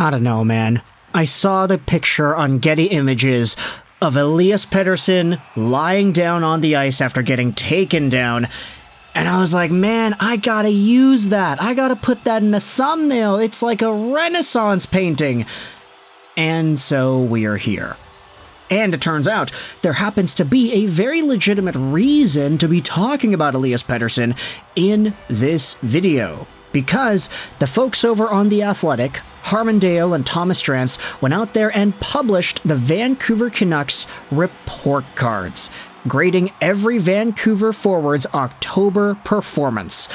I don't know, man. I saw the picture on Getty Images of Elias Pettersson lying down on the ice after getting taken down, and I was like, man, I gotta use that. I gotta put that in a thumbnail. It's like a Renaissance painting. And so we are here. And it turns out there happens to be a very legitimate reason to be talking about Elias Pettersson in this video. Because the folks over on The Athletic, Harman Dale and Thomas Drance, went out there and published the Vancouver Canucks report cards, grading every Vancouver forward's October performance.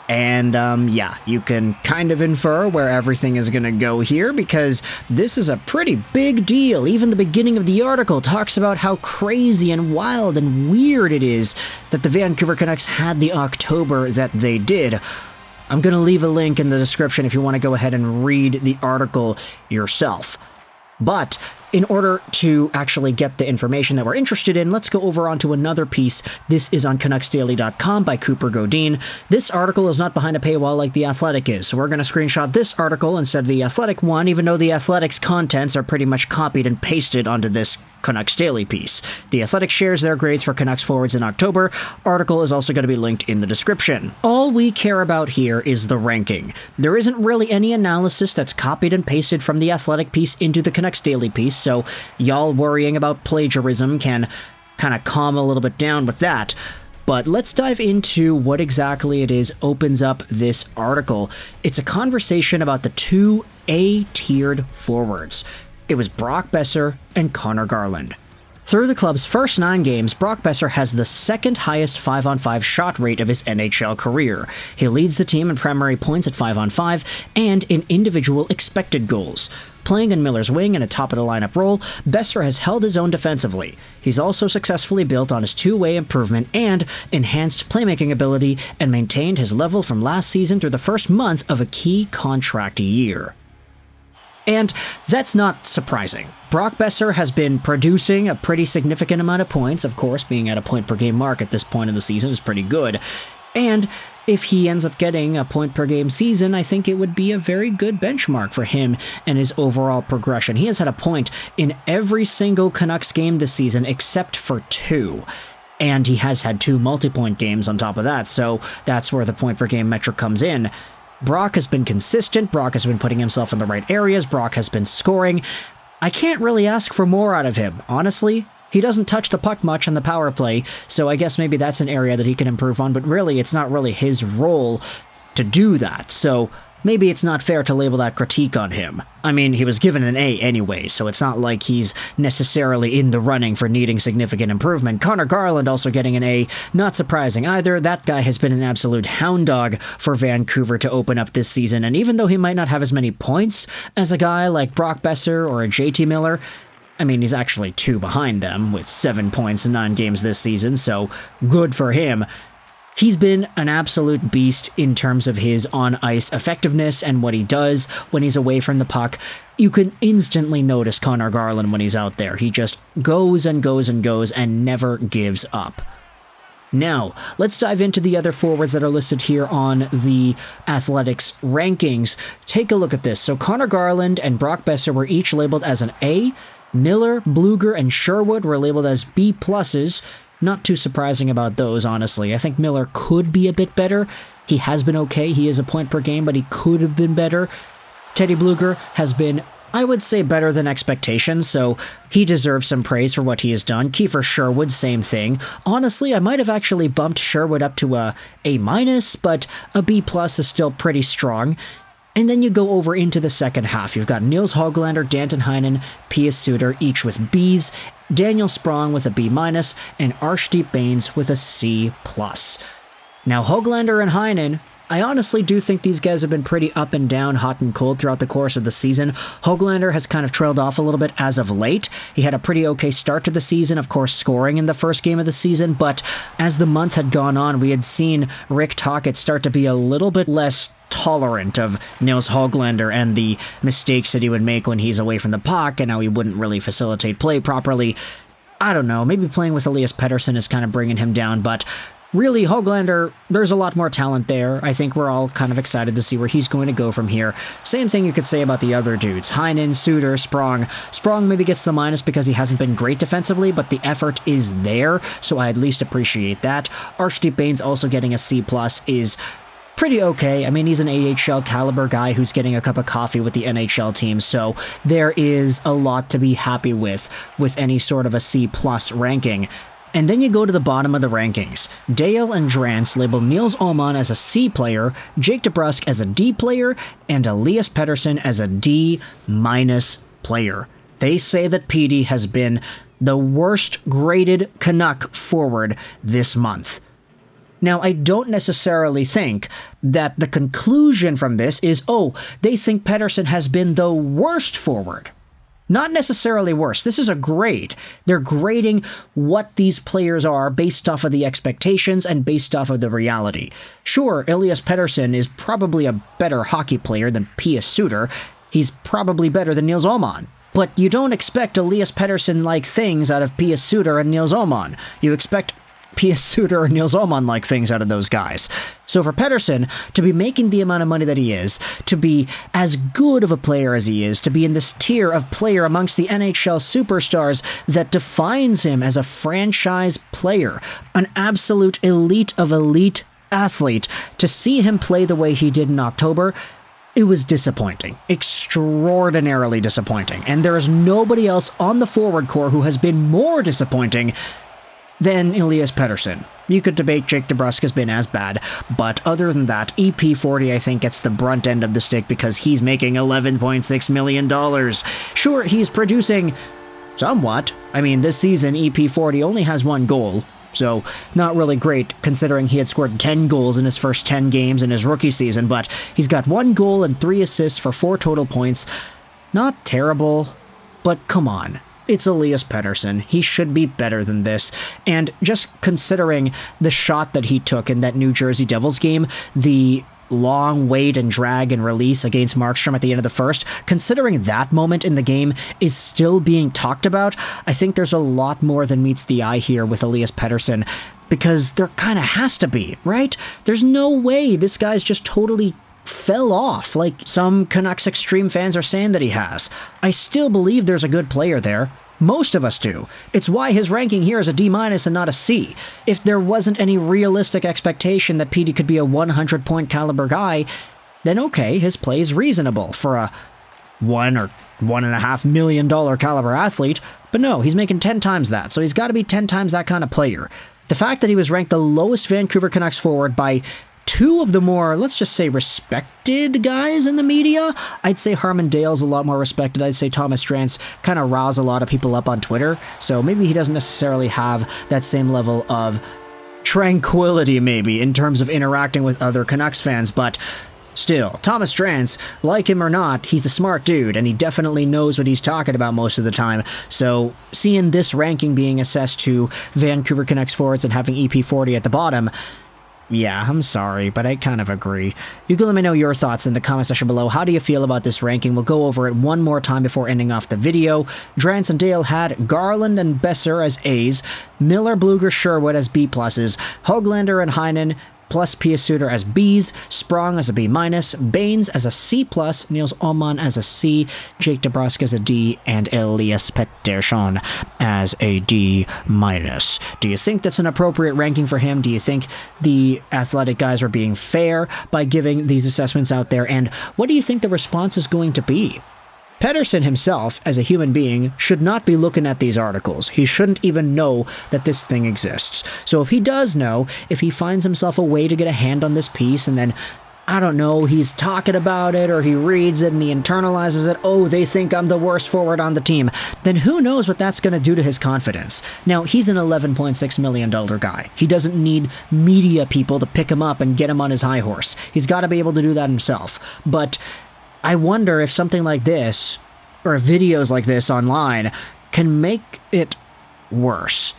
And, yeah, you can kind of infer where everything is going to go here, because this is a pretty big deal. Even the beginning of the article talks about how crazy and wild and weird it is that the Vancouver Canucks had the October that they did. I'm going to leave a link in the description if you want to go ahead and read the article yourself. But in order to actually get the information that we're interested in, let's go over onto another piece. This is on CanucksDaily.com by Cooper Godin. This article is not behind a paywall like The Athletic is, so we're going to screenshot this article instead of the Athletic one, even though The Athletic's contents are pretty much copied and pasted onto this Canucks Daily piece. The Athletic shares their grades for Canucks forwards in October. Article is also going to be linked in the description. All we care about here is the ranking. There isn't really any analysis that's copied and pasted from the Athletic piece into the Canucks Daily piece, so y'all worrying about plagiarism can kind of calm a little bit down with that. But let's dive into what exactly it is opens up this article. It's a conversation about the two A-tiered forwards. It was Brock Boeser and Connor Garland. Through the club's first 9 games, Brock Boeser has the second highest 5-on-5 shot rate of his NHL career. He leads the team in primary points at 5-on-5 and in individual expected goals. Playing in Miller's wing in a top-of-the-lineup role, Boeser has held his own defensively. He's also successfully built on his two-way improvement and enhanced playmaking ability and maintained his level from last season through the first month of a key contract year. And that's not surprising. Brock Boeser has been producing a pretty significant amount of points. Of course, being at a point-per-game mark at this point in the season is pretty good. And if he ends up getting a point-per-game season, I think it would be a very good benchmark for him and his overall progression. He has had a point in every single Canucks game this season except for 2. And he has had 2 multi-point games on top of that, so that's where the point-per-game metric comes in. Brock has been consistent, Brock has been putting himself in the right areas, Brock has been scoring. I can't really ask for more out of him, honestly. He doesn't touch the puck much on the power play, so I guess maybe that's an area that he can improve on, but really it's not really his role to do that, so maybe it's not fair to label that critique on him. I mean, he was given an A anyway, so it's not like he's necessarily in the running for needing significant improvement. Connor Garland also getting an A, not surprising either. That guy has been an absolute hound dog for Vancouver to open up this season, and even though he might not have as many points as a guy like Brock Boeser or a JT Miller, I mean, he's actually 2 behind them with 7 points in 9 games this season, so good for him. He's been an absolute beast in terms of his on-ice effectiveness and what he does when he's away from the puck. You can instantly notice Connor Garland when he's out there. He just goes and goes and goes and never gives up. Now, let's dive into the other forwards that are listed here on the Athletics rankings. Take a look at this. So Connor Garland and Brock Boeser were each labeled as an A. Miller, Blueger, and Sherwood were labeled as B+. Not too surprising about those, honestly. I think Miller could be a bit better. He has been okay. He is a point per game, but he could have been better. Teddy Blueger has been, I would say, better than expectations, so he deserves some praise for what he has done. Kiefer Sherwood, same thing. Honestly, I might have actually bumped Sherwood up to a A-, but a B+ is still pretty strong. And then you go over into the second half. You've got Nils Höglander, Danton Heinen, Pius Suter, each with Bs, Daniel Sprong with a B-, and Arshdeep Bains with a C+. Now, Höglander and Heinen, I honestly do think these guys have been pretty up and down, hot and cold throughout the course of the season. Höglander has kind of trailed off a little bit as of late. He had a pretty okay start to the season, of course scoring in the first game of the season, but as the month had gone on, we had seen Rick Tocchet start to be a little bit less tolerant of Nils Höglander and the mistakes that he would make when he's away from the puck and how he wouldn't really facilitate play properly. I don't know, maybe playing with Elias Pettersson is kind of bringing him down, but Really, Höglander, there's a lot more talent there. I think we're all kind of excited to see where he's going to go from here. Same thing you could say about the other dudes. Heinen, Suter, Sprong. Sprong maybe gets the minus because he hasn't been great defensively, but the effort is there, so I at least appreciate that. Archdeep Baines also getting a C+ is pretty okay. I mean, he's an AHL caliber guy who's getting a cup of coffee with the NHL team, so there is a lot to be happy with any sort of a C+ ranking. And then you go to the bottom of the rankings. Dale and Drance label Nils Åman as a C player, Jake DeBrusk as a D player, and Elias Pettersson as a D- player. They say that Petey has been the worst graded Canuck forward this month. Now, I don't necessarily think that the conclusion from this is, oh, they think Pettersson has been the worst forward. Not necessarily worse. This is a grade. They're grading what these players are based off of the expectations and based off of the reality. Sure, Elias Pettersson is probably a better hockey player than Pius Suter. He's probably better than Nils Åman. But you don't expect Elias Pettersson-like things out of Pius Suter and Nils Åman. You expect Pius Suter and Nils Åman-like things out of those guys. So for Pettersson to be making the amount of money that he is, to be as good of a player as he is, to be in this tier of player amongst the NHL superstars that defines him as a franchise player, an absolute elite of elite athlete, to see him play the way he did in October, it was disappointing. Extraordinarily disappointing. And there is nobody else on the forward core who has been more disappointing than Elias Pettersson. You could debate Jake DeBrusk has been as bad, but other than that, EP40 I think gets the brunt end of the stick because he's making $11.6 million. Sure, he's producing somewhat. I mean, this season EP40 only has 1 goal, so not really great considering he had scored 10 goals in his first 10 games in his rookie season, but he's got 1 goal and 3 assists for 4 total points. Not terrible, but come on. It's Elias Pettersson. He should be better than this. And just considering the shot that he took in that New Jersey Devils game, the long wait and drag and release against Markstrom at the end of the first, considering that moment in the game is still being talked about, I think there's a lot more than meets the eye here with Elias Pettersson, because there kind of has to be, right? There's no way this guy's just totally fell off like some Canucks extreme fans are saying that he has. I still believe there's a good player there. Most of us do. It's why his ranking here is a D- and not a C. If there wasn't any realistic expectation that Petey could be a 100-point caliber guy, then okay, his play is reasonable for a $1 or $1.5 million caliber athlete, but no, he's making 10 times that, so he's got to be 10 times that kind of player. The fact that he was ranked the lowest Vancouver Canucks forward by 2 of the more, let's just say, respected guys in the media. I'd say Harman Dale's a lot more respected. I'd say Thomas Drance kind of roused a lot of people up on Twitter, so maybe he doesn't necessarily have that same level of tranquility, maybe, in terms of interacting with other Canucks fans, but still, Thomas Drance, like him or not, he's a smart dude, and he definitely knows what he's talking about most of the time, so seeing this ranking being assessed to Vancouver Canucks forwards and having EP40 at the bottom, yeah, I'm sorry, but I kind of agree. You can let me know your thoughts in the comment section below. How do you feel about this ranking? We'll go over it one more time before ending off the video. Drance and Dale had Garland and Besser as A's, Miller, Bluger, Sherwood as B+, Höglander and Heinen plus Pius Suter as B's, Sprong as a B-, Baines as a C+, Nils Åman as a C, Jake DeBrusk as a D, and Elias Pettersson as a D-. Do you think that's an appropriate ranking for him? Do you think the athletic guys are being fair by giving these assessments out there? And what do you think the response is going to be? Pettersson himself, as a human being, should not be looking at these articles. He shouldn't even know that this thing exists. So if he does know, if he finds himself a way to get a hand on this piece and then, I don't know, he's talking about it or he reads it and he internalizes it, oh, they think I'm the worst forward on the team, then who knows what that's going to do to his confidence. Now, he's an $11.6 million guy. He doesn't need media people to pick him up and get him on his high horse. He's got to be able to do that himself. But I wonder if something like this, or videos like this online, can make it worse.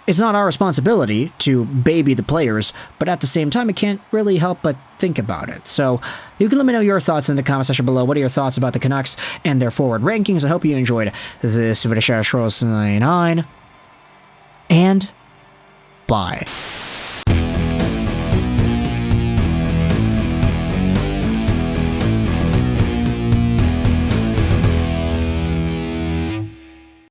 It's not our responsibility to baby the players, but at the same time, it can't really help but think about it. So you can let me know your thoughts in the comment section below. What are your thoughts about the Canucks and their forward rankings? I hope you enjoyed this video. And bye.